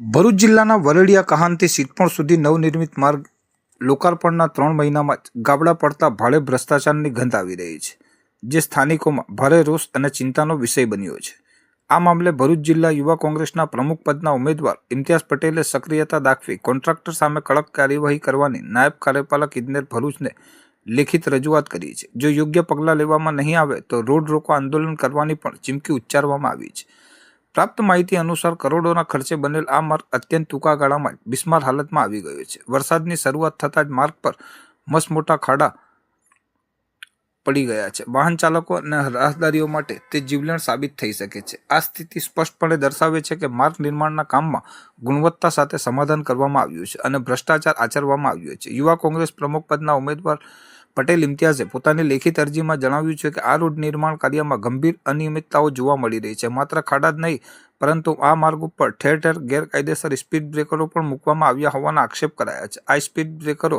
ભરૂચ જિલ્લાના વરડિયા કહાનથી સિદ્ધપુર સુધી નવનિર્મિત માર્ગ લોકાર્પણના 3 મહિનામાં જ ગાબડા પડતા ભારે ભ્રષ્ટાચારની ગંધ આવી રહી છે, જે સ્થાનિકોમાં ભારે રોષ અને ચિંતાનો વિષય બન્યો છે. આ મામલે ભરૂચ જિલ્લા યુવા કોંગ્રેસના પ્રમુખ પદના ઉમેદવાર ઇમ્તિયાઝ પટેલે સક્રિયતા દાખવી કોન્ટ્રાક્ટર સામે કડક કાર્યવાહી કરવાની નાયબ કાર્યપાલક ઇજનેર ભરૂચને લેખિત રજૂઆત કરી છે. જો યોગ્ય પગલાં લેવામાં નહીં આવે તો રોડ રોકો આંદોલન કરવાની પણ ચીમકી ઉચ્ચારવામાં આવી છે. પ્રાપ્ત માહિતી અનુસાર કરોડોના ખર્ચે બનેલ આ માર્ગ અત્યંત ટૂંકા ગાળામાં જ બિસ્માર હાલતમાં આવી ગયો છે. વરસાદની શરૂઆત થતાં જ માર્ગ પર મસમોટા ખાડા પડી ગયા છે. વાહન ચાલકો અને રાહદારીઓ માટે તે જીવલેણ સાબિત થઈ શકે છે. આ સ્થિતિ સ્પષ્ટપણે દર્શાવે છે કે માર્ગ નિર્માણના કામમાં ગુણવત્તા સાથે સમાધાન કરવામાં આવ્યું છે અને ભ્રષ્ટાચાર આચરવામાં આવ્યો છે. યુવા કોંગ્રેસ પ્રમુખ પદના ઉમેદવાર પટેલ ઇમ્તિયાઝે પોતાની લેખિત અરજીમાં જણાવ્યું છે કે આ રોડ નિર્માણ કાર્યમાં ગંભીર અનિયમિતતાઓ જોવા મળી રહી છે. માત્ર ખાડા જ નહીં, પરંતુ આ માર્ગ ઉપર ઠેર ઠેર ગેરકાયદેસર સ્પીડ બ્રેકરો પણ મૂકવામાં આવ્યા હોવાના આક્ષેપ કરાયા છે. આ સ્પીડ બ્રેકરો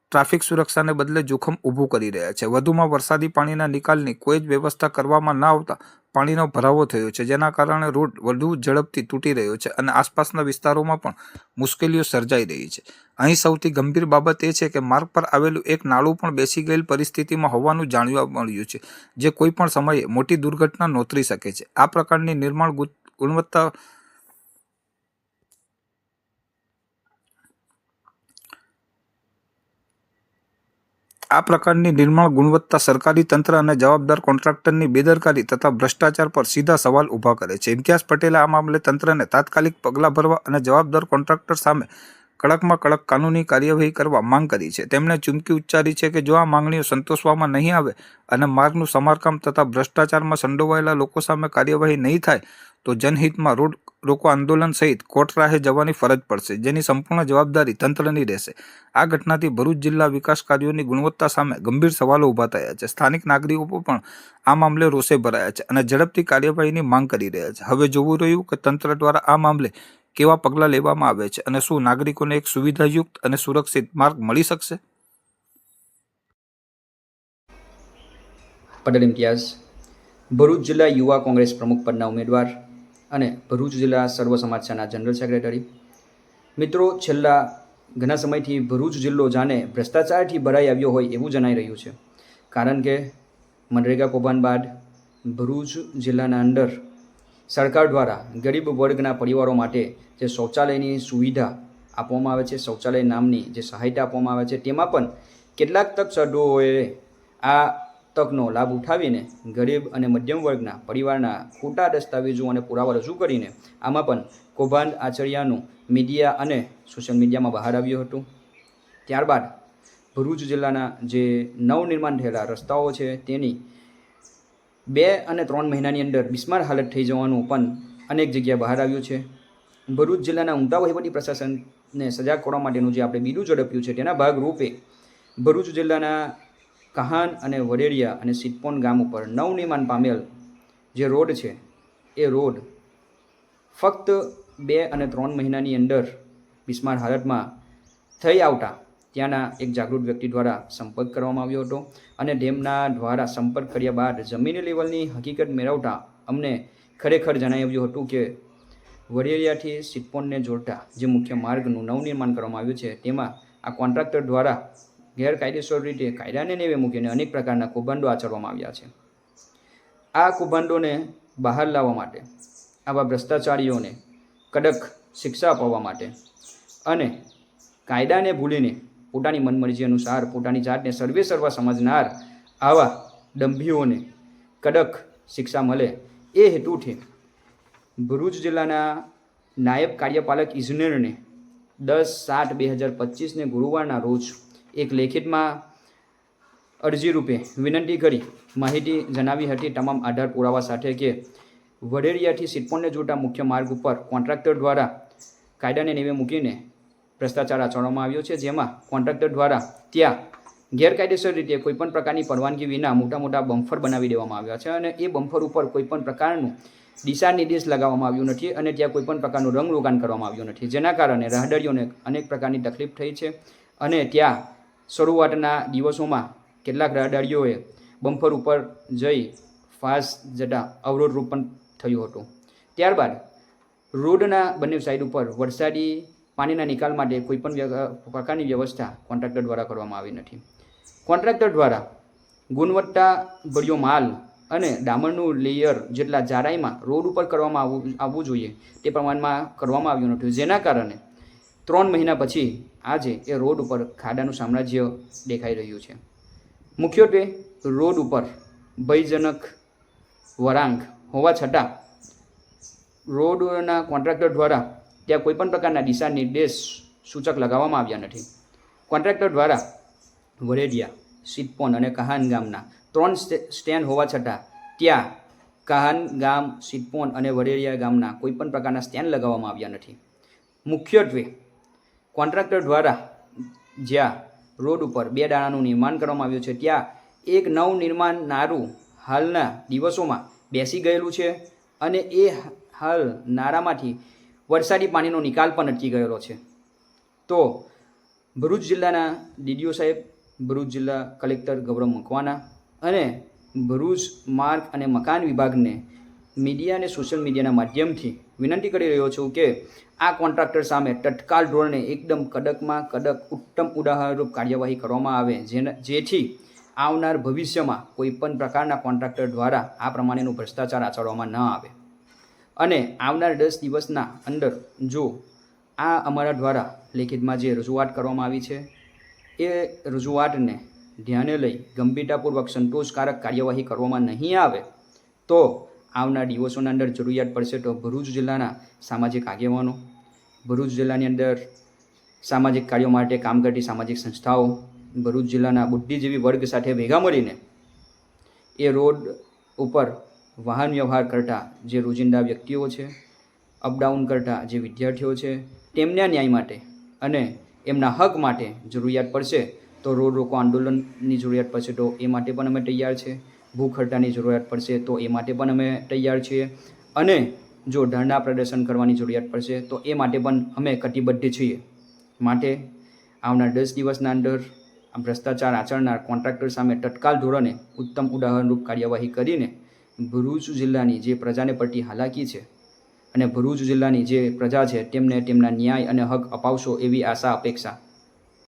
ટ્રાફિક સુરક્ષાને બદલે જોખમ ઊભું કરી રહ્યા છે. વધુમાં વરસાદી પાણીના નિકાલની કોઈ જ વ્યવસ્થા કરવામાં ન આવતા પાણીનો ભરાવો થયો છે, જેના કારણે રોડ વધુ ઝડપથી તૂટી રહ્યો છે અને આસપાસના વિસ્તારોમાં પણ મુશ્કેલીઓ સર્જાઈ રહી છે. અહીં સૌથી ગંભીર બાબત એ છે કે માર્ગ પર આવેલું એક નાળું પણ બેસી ગયેલ પરિસ્થિતિમાં હોવાનું જાણવા મળ્યું છે, જે કોઈ પણ સમયે મોટી દુર્ઘટના નોતરી શકે છે. આ પ્રકારની નિર્માણ ગુણવત્તા સરકારી તંત્ર અને જવાબદાર કોન્ટ્રાક્ટરની બેદરકારી તથા ભ્રષ્ટાચાર પર સીધા સવાલ ઊભા કરે છે. ઇમ્તિયાઝ પટેલે આ મામલે તંત્રને તાત્કાલિક પગલાં ભરવા અને જવાબદાર કોન્ટ્રાક્ટર સામે કડકમાં કડક કાનૂની કાર્યવાહી કરવા માંગ કરી છે. તેમણે ચીમકી ઉચ્ચારી છે કે જો આ માંગણીઓ સંતોષવામાં નહીં આવે અને માર્ગનું સમારકામ તથા ભ્રષ્ટાચારમાં સંડોવાયેલા લોકો સામે કાર્યવાહી નહીં થાય તો જનહિતમાં રોડ રોકો આંદોલન સહિત કોર્ટ રાહે જવાની ફરજ પડશે, જેની સંપૂર્ણ જવાબદારી તંત્રની રહેશે. આ ઘટનાથી ભરૂચ જિલ્લા વિકાસ કાર્યોની ગુણવત્તા સામે ગંભીર સવાલો ઊભા થયા છે. સ્થાનિક નાગરિકો પણ આ મામલે રોષે ભરાયા છે અને ઝડપથી કાર્યવાહીની માંગ કરી રહ્યા છે. હવે જોવું રહ્યું કે તંત્ર દ્વારા આ મામલે કેવા પગલાં લેવામાં આવે છે અને શું નાગરિકોને એક સુવિધાયુક્ત અને સુરક્ષિત માર્ગ મળી શકશે. પટેલ ઇમ્તિયાઝ, ભરૂચ જિલ્લા યુવા કોંગ્રેસ પ્રમુખ પદના ઉમેદવાર અને ભરૂચ જિલ્લા સર્વ સમાજ સેના જનરલ સેક્રેટરી. મિત્રો, છેલ્લા ઘણા સમયથી ભરૂચ જિલ્લો જાણે ભ્રષ્ટાચારથી ભરાઈ આવ્યો હોય એવું જણાઈ રહ્યું છે, કારણ કે મનરેગા કૌભાંડ બાદ ભરૂચ જિલ્લાના અંદર સરકાર દ્વારા ગરીબ વર્ગના પરિવારો માટે જે શૌચાલયની સુવિધા આપવામાં આવે છે, શૌચાલય નામની જે સહાયતા આપવામાં આવે છે, તેમાં પણ કેટલાક તકસદોએ આ તકનો લાભ ઉઠાવીને ગરીબ અને મધ્યમ વર્ગના પરિવારના ખોટા દસ્તાવેજો અને પુરાવા રજૂ કરીને આમાં પણ કૌભાંડ આચર્યાનું મીડિયા અને સોશિયલ મીડિયામાં બહાર આવ્યું હતું. ત્યારબાદ ભરૂચ જિલ્લાના જે નવનિર્માણ થયેલા રસ્તાઓ છે તેની 2 અને 3 મહિનાની અંદર બિસ્માર હાલત થઈ જવાનું પણ અનેક જગ્યાએ બહાર આવ્યું છે. ભરૂચ જિલ્લાના ઊંટા વહીવટી પ્રશાસનને સજાગ કરવા માટેનું જે આપણે બીડું ઝડપ્યું છે, તેના ભાગરૂપે ભરૂચ જિલ્લાના કહાન અને વડેરિયા અને સિદ્ધપોન ગામ ઉપર નવનિર્માણ પામેલ જે રોડ છે એ રોડ ફક્ત 2 અને 3 મહિનાની અંદર બિસ્માર હાલતમાં થઈ આવતા ત્યાંના એક જાગૃત વ્યક્તિ દ્વારા સંપર્ક કરવામાં આવ્યો હતો અને તેમના દ્વારા સંપર્ક કર્યા બાદ જમીન લેવલની હકીકત મેળવતા અમને ખરેખર જણાવ્યું હતું કે વડેરિયાથી સિદ્ધપોનને જોડતા જે મુખ્ય માર્ગનું નવનિર્માણ કરવામાં આવ્યું છે તેમાં આ કોન્ટ્રાક્ટર દ્વારા ગેરકાયદેસર રીતે કાયદાને નેવે મૂકીને અનેક પ્રકારના કૌભાંડો આચરવામાં આવ્યા છે. આ કૌભાંડોને બહાર લાવવા માટે, આવા ભ્રષ્ટાચારીઓને કડક શિક્ષા અપાવવા માટે અને કાયદાને ભૂલીને પોતાની મનમરજી અનુસાર પોતાની જાતને સર્વે સર્વા સમજનાર આવા દંભીઓને કડક શિક્ષા મળે એ હેતુથી ભરૂચ જિલ્લાના નાયબ કાર્યપાલક ઇજનેરને 10/7/2025 ગુરુવારના રોજ એક લેખિતમાં અરજી રૂપે વિનંતી કરી માહિતી જણાવી હતી તમામ આધાર પુરાવા સાથે કે વડેરિયાથી સિદ્ધપોનને જોડતા મુખ્ય માર્ગ ઉપર કોન્ટ્રાક્ટર દ્વારા કાયદાને નેવે મૂકીને ભ્રષ્ટાચાર આચરવામાં આવ્યો છે, જેમાં કોન્ટ્રાક્ટર દ્વારા ત્યાં ગેરકાયદેસર રીતે કોઈપણ પ્રકારની પરવાનગી વિના મોટા મોટા બમ્ફર બનાવી દેવામાં આવ્યા છે અને એ બમ્ફર ઉપર કોઈપણ પ્રકારનું દિશા નિર્દેશ લગાવવામાં આવ્યું નથી અને ત્યાં કોઈપણ પ્રકારનું રંગ રોગાન કરવામાં આવ્યું નથી, જેના કારણે રાહદારીઓને અનેક પ્રકારની તકલીફ થઈ છે અને ત્યાં શરૂઆતના દિવસોમાં કેટલાક રાહદારીઓએ બમ્ફર ઉપર જઈ ફાસ્ટ જતા અવરોધરૂપ પણ થયું હતું. ત્યારબાદ રોડના બંને સાઈડ ઉપર વરસાદી પાણીના નિકાલ માટે કોઈપણ પ્રકારની વ્યવસ્થા કોન્ટ્રાક્ટર દ્વારા કરવામાં આવી નથી. કોન્ટ્રાક્ટર દ્વારા ગુણવત્તાભર્યો માલ અને ડામરનું લેયર જેટલા જાડાઈમાં રોડ ઉપર કરવામાં આવવું જોઈએ તે પ્રમાણમાં કરવામાં આવ્યું નથી, જેના કારણે 3 મહિના પછી આજે એ રોડ ઉપર ખાડાનું સામ્રાજ્ય દેખાઈ રહ્યું છે. મુખ્યત્વે રોડ ઉપર ભયજનક વળાંક હોવા છતાં રોડના કોન્ટ્રાક્ટર દ્વારા ત્યાં કોઈપણ પ્રકારના દિશા નિર્દેશ સૂચક લગાવવામાં આવ્યા નથી. કોન્ટ્રાક્ટર દ્વારા વરેડિયા, સિદ્ધપોન અને કહાન ગામના 3 સ્ટેન્ડ હોવા છતાં ત્યાં કહાન ગામ, સિદ્ધપોન અને વરેડિયા ગામના કોઈપણ પ્રકારના સ્ટેન્ડ લગાવવામાં આવ્યા નથી. મુખ્યત્વે કોન્ટ્રાક્ટર દ્વારા જ્યાં રોડ ઉપર 2 દાણાનું નિર્માણ કરવામાં આવ્યું છે ત્યાં એક નવનિર્માણ નારું હાલના દિવસોમાં બેસી ગયેલું છે અને એ હાલ નારામાંથી વરસાદી પાણીનો નિકાલ પણ અટકી ગયેલો છે. તો ભરૂચ જિલ્લાના ડીડીઓ સાહેબ, ભરૂચ જિલ્લા કલેક્ટર ગૌરવ મકવાના અને ભરૂચ માર્ગ અને મકાન વિભાગને મીડિયા અને સોશિયલ મીડિયાના માધ્યમથી વિનંતી કરી રહ્યો છું કે આ કોન્ટ્રાક્ટર સામે તત્કાલ ધોરણે એકદમ કડકમાં કડક ઉત્તમ ઉદાહરણરૂપ કાર્યવાહી કરવામાં આવે, જેથી આવનાર ભવિષ્યમાં કોઈપણ પ્રકારના કોન્ટ્રાક્ટર દ્વારા આ પ્રમાણેનું ભ્રષ્ટાચાર આચરવામાં ન આવે. અને આવનાર 10 દિવસના અંદર જો આ અમારા દ્વારા લેખિતમાં જે રજૂઆત કરવામાં આવી છે એ રજૂઆતને ધ્યાને લઈ ગંભીરતાપૂર્વક સંતોષકારક કાર્યવાહી કરવામાં નહીં આવે તો આવનાર દિવસોના અંદર જરૂરિયાત પડશે તો ભરૂચ જિલ્લાના સામાજિક આગેવાનો, ભરૂચ જિલ્લાની અંદર સામાજિક કાર્યો માટે કામ કરતી સામાજિક સંસ્થાઓ, ભરૂચ જિલ્લાના બુદ્ધિજીવી વર્ગ સાથે ભેગા મળીને એ રોડ ઉપર વાહન વ્યવહાર કરતા જે રોજિંદા વ્યક્તિઓ છે, અપડાઉન કરતા જે વિદ્યાર્થીઓ છે, તેમના ન્યાય માટે અને એમના હક માટે જરૂરિયાત પડશે તો રોડ રોકો આંદોલનની જરૂરિયાત પડશે તો એ માટે પણ અમે તૈયાર છે. ભૂખ હડતાલની જરૂરિયાત પડશે તો એ માટે પણ અમે તૈયાર છીએ. અને જો ધરણા પ્રદર્શન કરવાની જરૂરિયાત પડશે તો એ માટે પણ અમે કટિબદ્ધ છીએ. માટે આવનાર 10 દિવસના અંદર આ ભ્રષ્ટાચાર આચરનાર કોન્ટ્રાક્ટર સામે તત્કાલ ધોરણે ઉત્તમ ઉદાહરણરૂપ કાર્યવાહી કરીને ભરૂચ જિલ્લાની જે પ્રજાને પડતી હાલાકી છે અને ભરૂચ જિલ્લાની જે પ્રજા છે તેમને તેમના ન્યાય અને હક અપાવશો એવી આશા અપેક્ષા